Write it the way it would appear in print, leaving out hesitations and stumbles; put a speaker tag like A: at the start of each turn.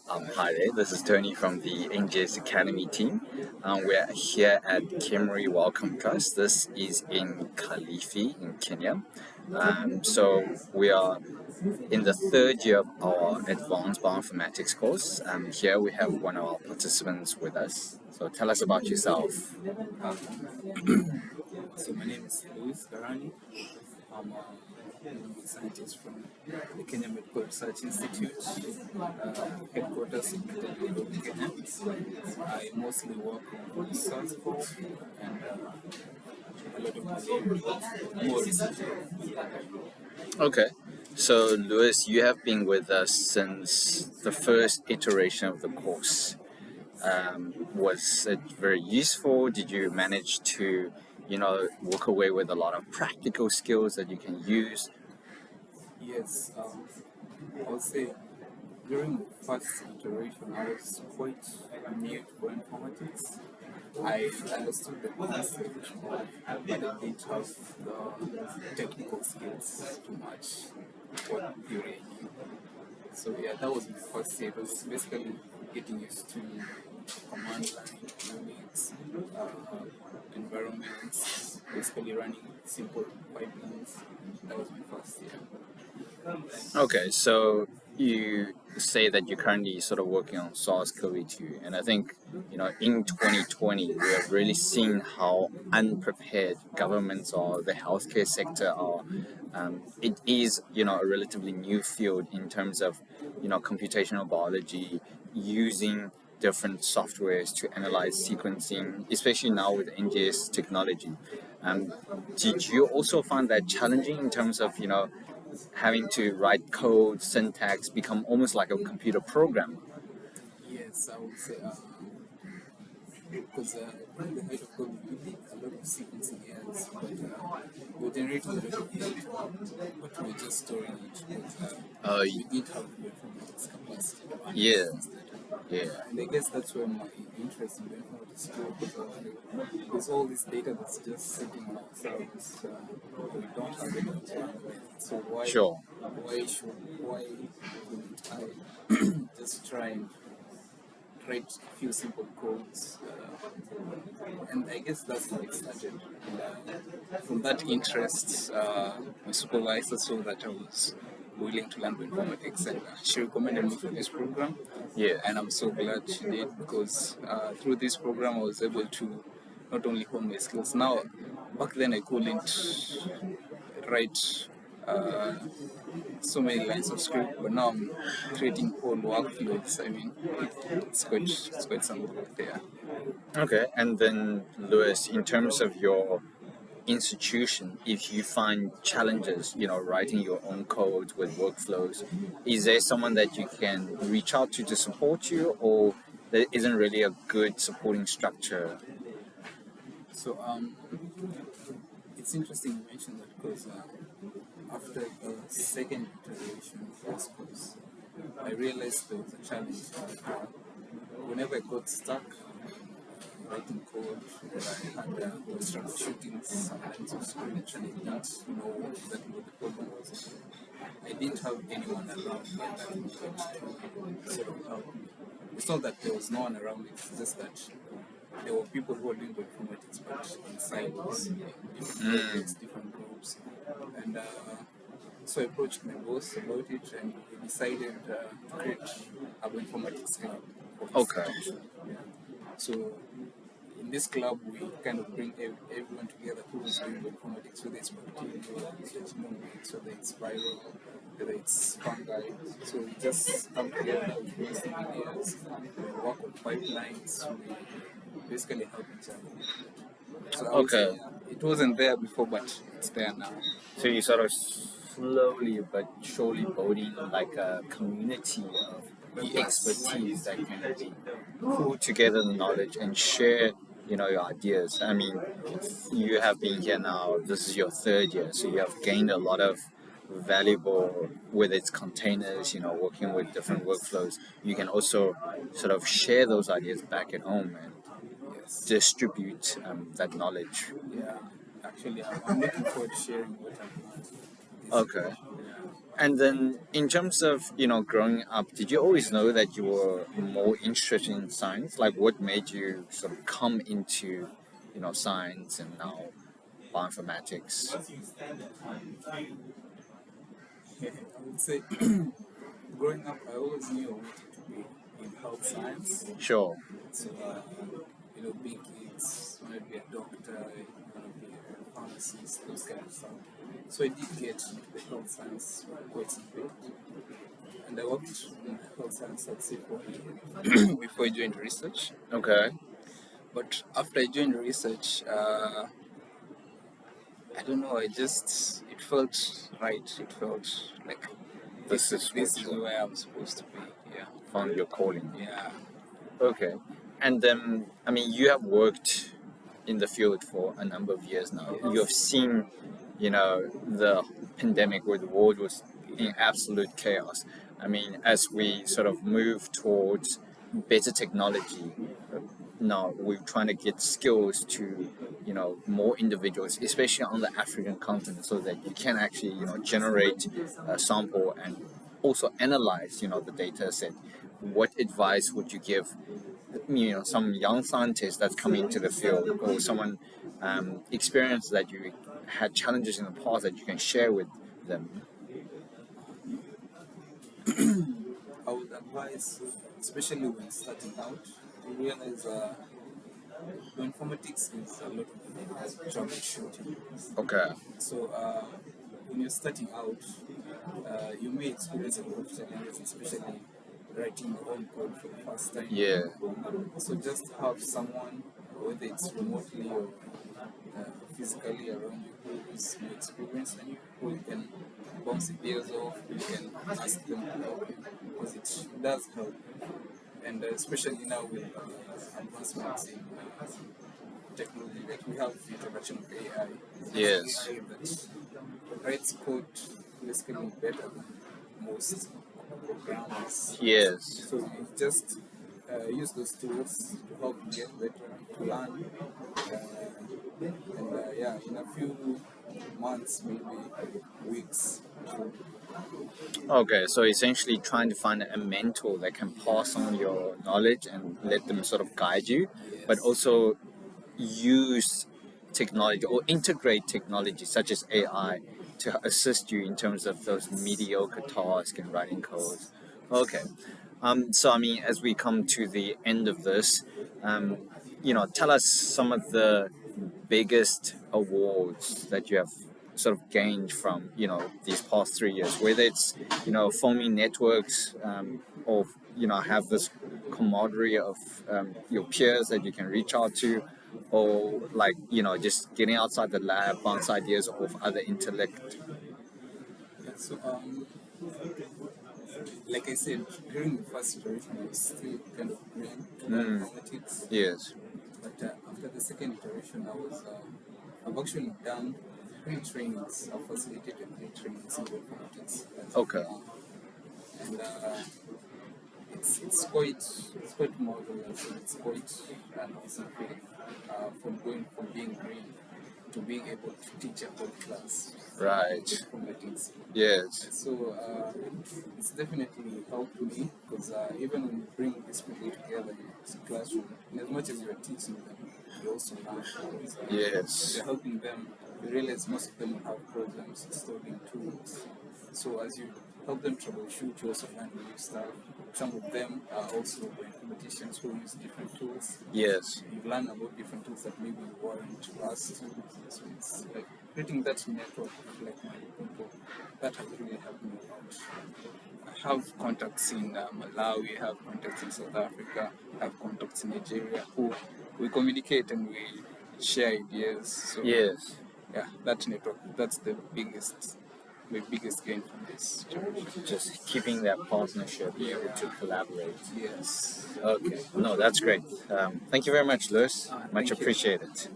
A: Hi there, this is Tony from the NGS Academy team. We're here at KEMRI Welcome Class. This is in Kilifi in Kenya. So we are in the third year of our advanced bioinformatics course. Here we have one of our participants with us. So tell us about yourself.
B: So my name is Lewis Karani. I'm a scientist from the Kenya Medical Research Institute, headquarters in Nairobi, Kenya. I mostly work on SARS-CoV and a lot of malaria, more recently.
A: Okay. So Lewis, you have been with us since the first iteration of the course. Was it very useful? Did you manage to, walk away with a lot of practical skills that you can use?
B: Yes, I would say during the first iteration, I was quite new to bioinformatics. I understood the concept, but I didn't have the technical skills too much. What theory I knew. So yeah, that was my first year. It was basically getting used to command line, units, environments, basically running simple pipelines. That was my first year.
A: Okay, so you say that you're currently sort of working on SARS-CoV-2, and I think, in 2020, we have really seen how unprepared governments or the healthcare sector are. It is, a relatively new field in terms of, computational biology, using different softwares to analyze sequencing, especially now with NGS technology. Um, did you also find that challenging in terms of, having to write code, syntax, become almost like a computer program?
B: Yes, I would say because during the height of COVID, we did a lot of sequencing errors, but we generated a lot of data, but we were just storing it because we didn't have the informatics capacity to
A: Yeah,
B: analyze this data.
A: yeah,
B: And I guess that's where my interest in bioinformatics grew because there's all this data that's just sitting on our servers. We don't have any to analyze it. So
A: sure.
B: why couldn't I just try and write a few simple codes, and I guess that's how it started. And, from that interest, my supervisor saw that I was willing to learn informatics, and she recommended me for this program.
A: Yeah.
B: And I'm so glad she did because through this program I was able to not only hone my skills. Now, back then I couldn't write so many lines of script, but now I'm creating whole workflows. I mean, it's quite something out there.
A: Okay, and then Lewis, in terms of your institution, if you find challenges, writing your own code with workflows, is there someone that you can reach out to support you, or there isn't really a good supporting structure?
B: So it's interesting you mentioned that because after the second iteration of this course, I realized there was a challenge. Whenever I got stuck writing code, or I had was troubleshooting some lines of script and I didn't know exactly what the problem was. I didn't have anyone around me at that moment to sort of help me. It's not that there was no one around me, it's just that there were people who were doing bioinformatics but in silos, different projects, different groups. And so I approached my boss about it and we decided to create a bioinformatics club for the
A: Okay.
B: institution. Yeah. So in this club, we kind of bring everyone together who is doing bioinformatics, whether it's bacteria, whether it's genomics, whether it's viral, whether it's fungi. So we just come together, we bring some ideas, we work on pipelines, we basically help each other. So I would say
A: Okay.
B: it wasn't there before, but it's there now.
A: So you sort of slowly but surely building like a community of
B: Yes.
A: expertise that can be pull together the knowledge and share, your ideas. I mean, you have been here now. This is your third year, so you have gained a lot of valuable with its containers. Working with different workflows. You can also sort of share those ideas back at home and
B: Yes.
A: distribute that knowledge.
B: Yeah. Actually, I'm looking forward to sharing what I've learned. This year.
A: Okay.
B: Yeah.
A: And then, in terms of growing up, did you always know that you were more interested in science? Like, what made you sort of come into science and now bioinformatics?
B: I would say growing up, I always knew I wanted to be in health science.
A: Sure.
B: So, big kids, want to be a doctor, want to be a pharmacist, those kind of stuff. So I did get into the health science quite a bit. And I worked in health science at say for a year before I joined research.
A: Okay.
B: But after I joined research, I don't know, it felt right. It felt like
A: This is
B: this
A: what
B: is
A: you
B: where I'm supposed to be. Yeah.
A: found your calling.
B: Yeah.
A: Okay. And then, I mean, you have worked in the field for a number of years now. You have seen, the pandemic where the world was in absolute chaos. I mean, as we sort of move towards better technology, now we're trying to get skills to, more individuals, especially on the African continent, so that you can actually, generate a sample and also analyze, the data set. What advice would you give some young scientist that's coming into the field, or someone experienced that you had challenges in the past that you can share with them?
B: I would advise, especially when starting out, to realize informatics is a lot of troubleshooting.
A: Okay.
B: So when you're starting out, you may experience a lot of challenges, especially writing your own code for the first time.
A: Yeah.
B: So just have someone, whether it's remotely or physically around you, who is more experienced than you, who you can bounce ideas off, you can ask them to help you, because it does help. And especially now with advancements in technology, like we have the introduction of AI.
A: Yes.
B: AI that writes code basically better than most programmers.
A: Yes.
B: So you just use those tools to help you get better, to learn, and yeah, in a few months, maybe weeks.
A: Okay, so essentially trying to find a mentor that can pass on your knowledge and let them sort of guide you, but
B: Yes.
A: also use technology or integrate technology such as AI to assist you in terms of those mediocre tasks and writing code. Okay. So I mean, as we come to the end of this, um, tell us some of the biggest awards that you have sort of gained from these past 3 years, whether it's forming networks, or have this camaraderie of your peers that you can reach out to, or like just getting outside the lab, bounce ideas off other intellect.
B: Yeah, so like I said, during the first iteration, I was still kind of green to informatics,
A: Yes.
B: but after the second iteration, I've actually done 3 trainings. I've facilitated 3 trainings in informatics.
A: Okay.
B: And it's quite marvelous, and it's quite an awesome feeling from going from being green to being able to teach a whole class
A: Right.
B: informatics.
A: Yes.
B: So it's definitely helped me, because even when you bring these people together in the classroom, in as much as you are teaching them, you also learn. Because,
A: Yes.
B: you're helping them. You realize most of them have problems installing tools. So as you help them troubleshoot, you also learn new stuff. Some of them are also informaticians who use different tools.
A: Yes.
B: You learn about different tools that maybe you weren't asked to. So it's like creating that network of like-minded people that has really helped me a lot. I have contacts in Malawi, I have contacts in South Africa, I have contacts in Nigeria who we communicate and we share ideas. So
A: Yes.
B: yeah, that network, that's my biggest gain from this challenge.
A: Just keeping that partnership, be able to collaborate.
B: Yes.
A: Okay. No, that's great. Thank you very much, Lewis. Much
B: Thank you.
A: appreciated.